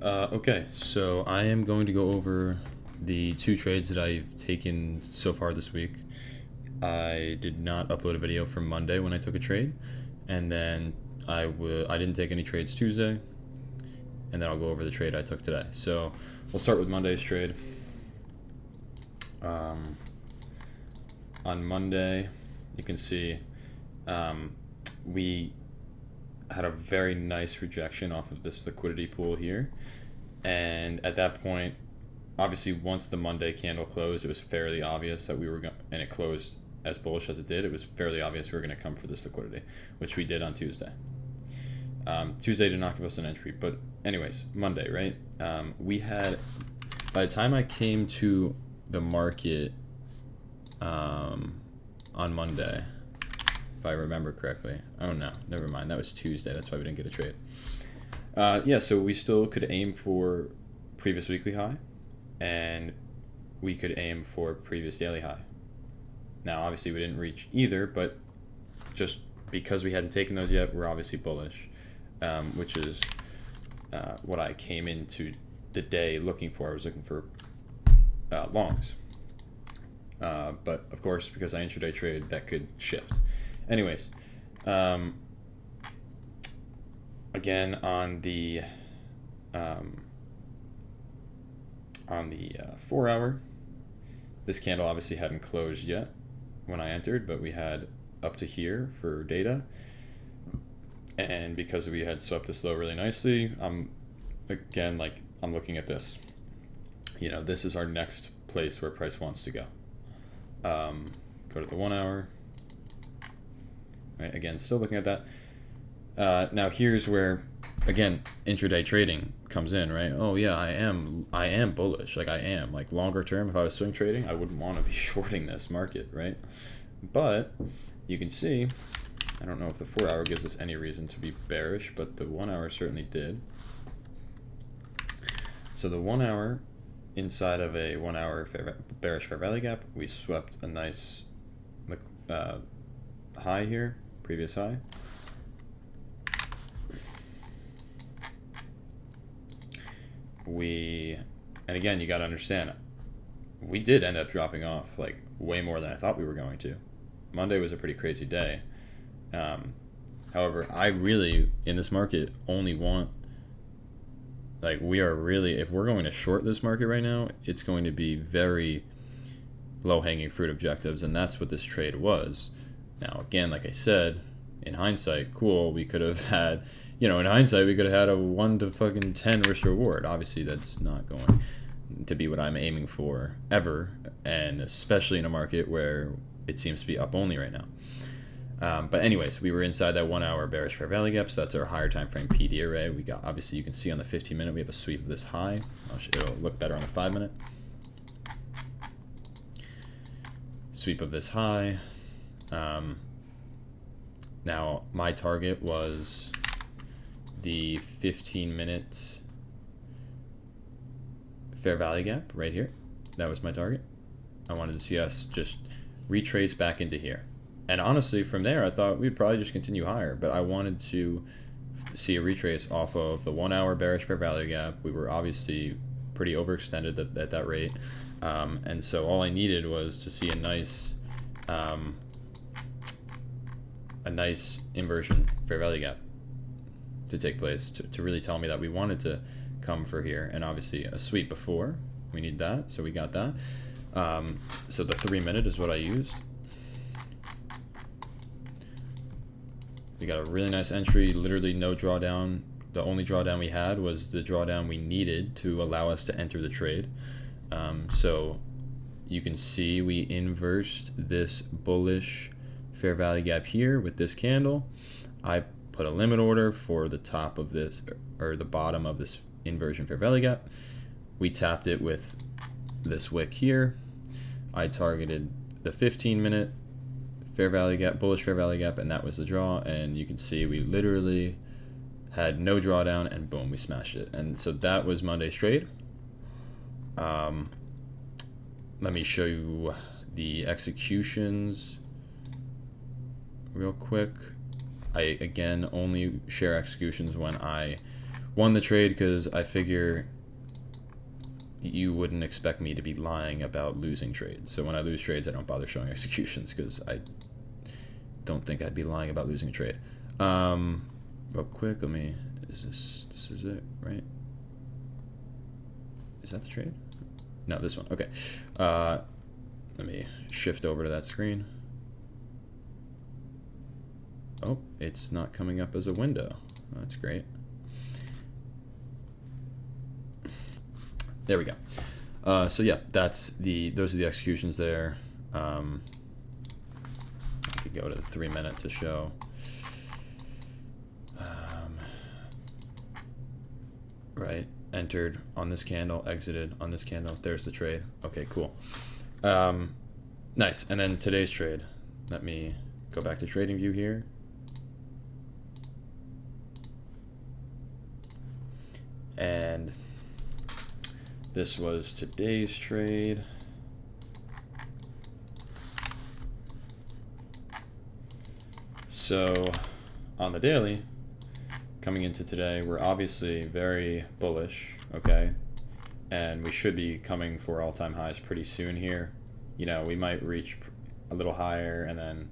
Okay, so I am going to go over the two trades that I've taken so far this week. I did not upload a video from Monday when I took a trade, and then I didn't take any trades Tuesday, and then I'll go over the trade I took today. So we'll start with Monday's trade. On Monday, you can see we had a very nice rejection off of this liquidity pool here. And at that point, obviously, once the Monday candle closed, it was fairly obvious that we were going, and it closed as bullish as it did. It was fairly obvious we were going to come for this liquidity, which we did on Tuesday. Tuesday did not give us an entry, but anyways, Monday, right? We had, by the time I came to the market on Monday, if I remember correctly. Oh no, never mind. That was Tuesday. That's why we didn't get a trade. Yeah, so we still could aim for previous weekly high, and we could aim for previous daily high. Now, obviously, we didn't reach either, but just because we hadn't taken those yet, we're obviously bullish, which is what I came into the day looking for. I was looking for longs. But, of course, because I intraday trade, that could shift. Anyways, again, on the 4 hour, this candle obviously hadn't closed yet when I entered, but we had up to here for data. And because we had swept this low really nicely, I'm looking at this. This is our next place where price wants to go. Go to the 1 hour. Right, again, still looking at that. Now here's where, again, intraday trading comes in, right? Oh yeah, I am bullish. Like I am. Like longer term, if I was swing trading, I wouldn't want to be shorting this market, right? But you can see, I don't know if the 4 hour gives us any reason to be bearish, but the 1 hour certainly did. So the 1 hour, inside of a 1 hour bearish fair value gap, we swept a nice high here, previous high. And again, you got to understand, we did end up dropping off like way more than I thought we were going to. Monday was a pretty crazy day. However, I really, in this market, only want, if we're going to short this market right now, it's going to be very low-hanging fruit objectives, and that's what this trade was. Now, again, like I said, in hindsight, cool, we could have had, in hindsight, we could have had a 1 to fucking 10 risk reward. Obviously, that's not going to be what I'm aiming for ever, and especially in a market where it seems to be up only right now. But anyways, we were inside that 1 hour bearish fair value gap, so that's our higher time frame PD array. We got, obviously, you can see on the 15 minute, we have a sweep of this high. It'll look better on the 5 minute. Sweep of this high. Now, my target was the 15 minute fair value gap right here. That was my target. I wanted to see us just retrace back into here. And honestly, from there, I thought we'd probably just continue higher, but I wanted to see a retrace off of the 1 hour bearish fair value gap. We were obviously pretty overextended at that rate. And so all I needed was to see a nice inversion fair value gap to take place to really tell me that we wanted to come for here. And obviously a sweep before, we need that, so we got that. So the 3 minute is what I used. We got a really nice entry, literally no drawdown. The only drawdown we had was the drawdown we needed to allow us to enter the trade. So you can see we inversed this bullish fair value gap here with this candle. I put a limit order for the top of this, or the bottom of this inversion fair value gap. We tapped it with this wick here. I targeted the 15 minute fair value gap, bullish fair value gap, and that was the draw. And you can see we literally had no drawdown, and boom, we smashed it. And so that was Monday's trade. Let me show you the executions real quick. I again only share executions when I won the trade because I figure you wouldn't expect me to be lying about losing trades. So when I lose trades, I don't bother showing executions because I don't think I'd be lying about losing a trade. Real quick, this is it, right? Is that the trade? No, this one. Okay. Let me shift over to that screen. Oh, it's not coming up as a window. That's great. There we go. So yeah, those are the executions there. I could go to the 3-minute to show. Right, entered on this candle, exited on this candle. There's the trade. Okay, cool. Nice. And then today's trade. Let me go back to TradingView here. And this was today's trade. So on the daily, coming into today, we're obviously very bullish, okay? And we should be coming for all-time highs pretty soon here. You know, we might reach a little higher and then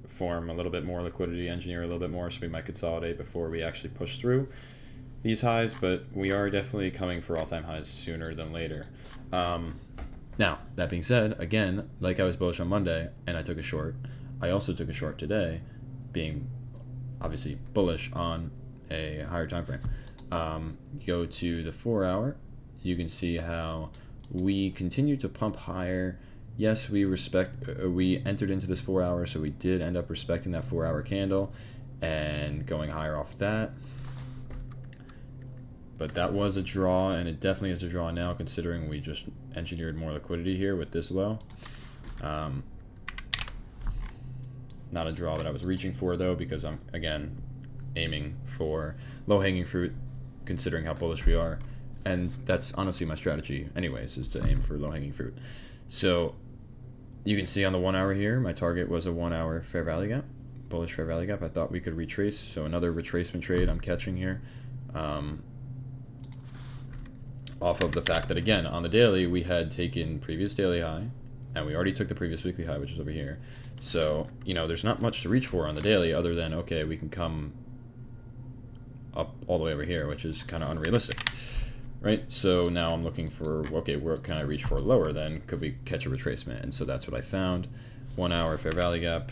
form a little bit more liquidity, engineer a little bit more, so we might consolidate before we actually push through these highs, but we are definitely coming for all-time highs sooner than later. Now, that being said, again, like I was bullish on Monday and I took a short, I also took a short today, being obviously bullish on a higher time frame. Go to the 4-hour, you can see how we continue to pump higher. Yes, we entered into this 4-hour, so we did end up respecting that 4-hour candle and going higher off that. But that was a draw, and it definitely is a draw now, considering we just engineered more liquidity here with this low. Not a draw that I was reaching for, though, because I'm, again, aiming for low-hanging fruit, considering how bullish we are. And that's honestly my strategy anyways, is to aim for low-hanging fruit. So you can see on the 1-hour here, my target was a 1-hour fair value gap, bullish fair value gap. I thought we could retrace, so another retracement trade I'm catching here. Off of the fact that, again, on the daily, we had taken previous daily high, and we already took the previous weekly high, which is over here. So, you know, there's not much to reach for on the daily other than, okay, we can come up all the way over here, which is kind of unrealistic, right? So now I'm looking for, okay, where can I reach for lower then? Could we catch a retracement? And so that's what I found. 1-hour fair value gap.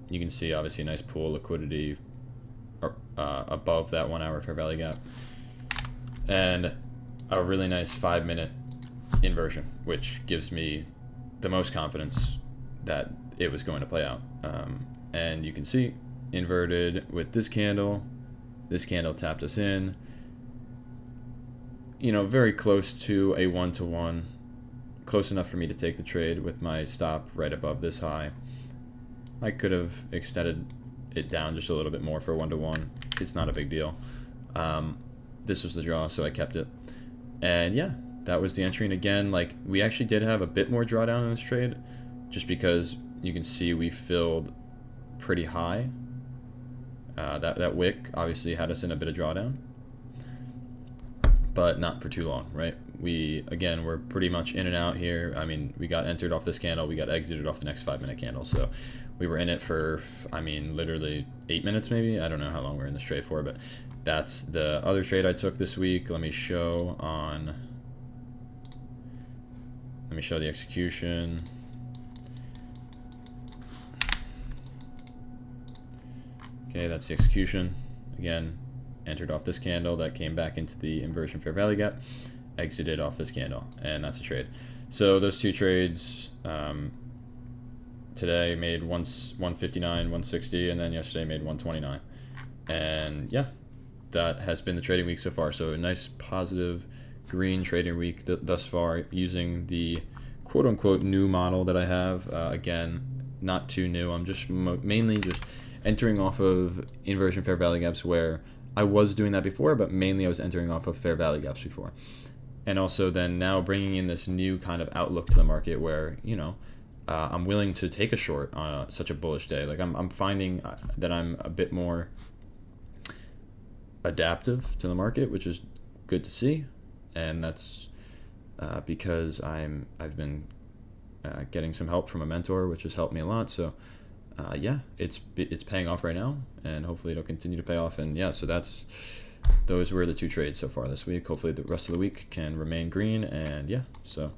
You can see, obviously, a nice pool liquidity above that 1-hour fair value gap, and a really nice 5-minute inversion, which gives me the most confidence that it was going to play out. And you can see inverted with this candle tapped us in, you know, very close to a 1-to-1, close enough for me to take the trade with my stop right above this high. I could have extended it down just a little bit more for 1-to-1. It's not a big deal. This was the draw, so I kept it. And yeah, that was the entry. And again, like, we actually did have a bit more drawdown in this trade, just because you can see we filled pretty high. That wick obviously had us in a bit of drawdown, but not for too long, right? Again, we're pretty much in and out here. I mean, we got entered off this candle, we got exited off the next 5-minute candle, so we were in it for, I mean, literally 8 minutes maybe. I don't know how long we're in this trade for, but that's the other trade I took this week. Let me show the execution. Okay, that's the execution. Again, entered off this candle, that came back into the inversion fair value gap, exited off this candle, and that's a trade. So those two trades today made 159, 160, and then yesterday made 129. And yeah, that has been the trading week so far. So a nice positive green trading week thus far, using the quote-unquote new model that I have. Again, not too new. I'm just mainly just entering off of inversion fair value gaps, where I was doing that before, but mainly I was entering off of fair value gaps before. And also then now bringing in this new kind of outlook to the market where, you know, I'm willing to take a short on such a bullish day. Like, I'm finding that I'm a bit more adaptive to the market, which is good to see, and that's because I've been getting some help from a mentor, which has helped me a lot. So yeah, it's paying off right now, and hopefully it'll continue to pay off. And yeah, so those were the two trades so far this week. Hopefully the rest of the week can remain green, and yeah, so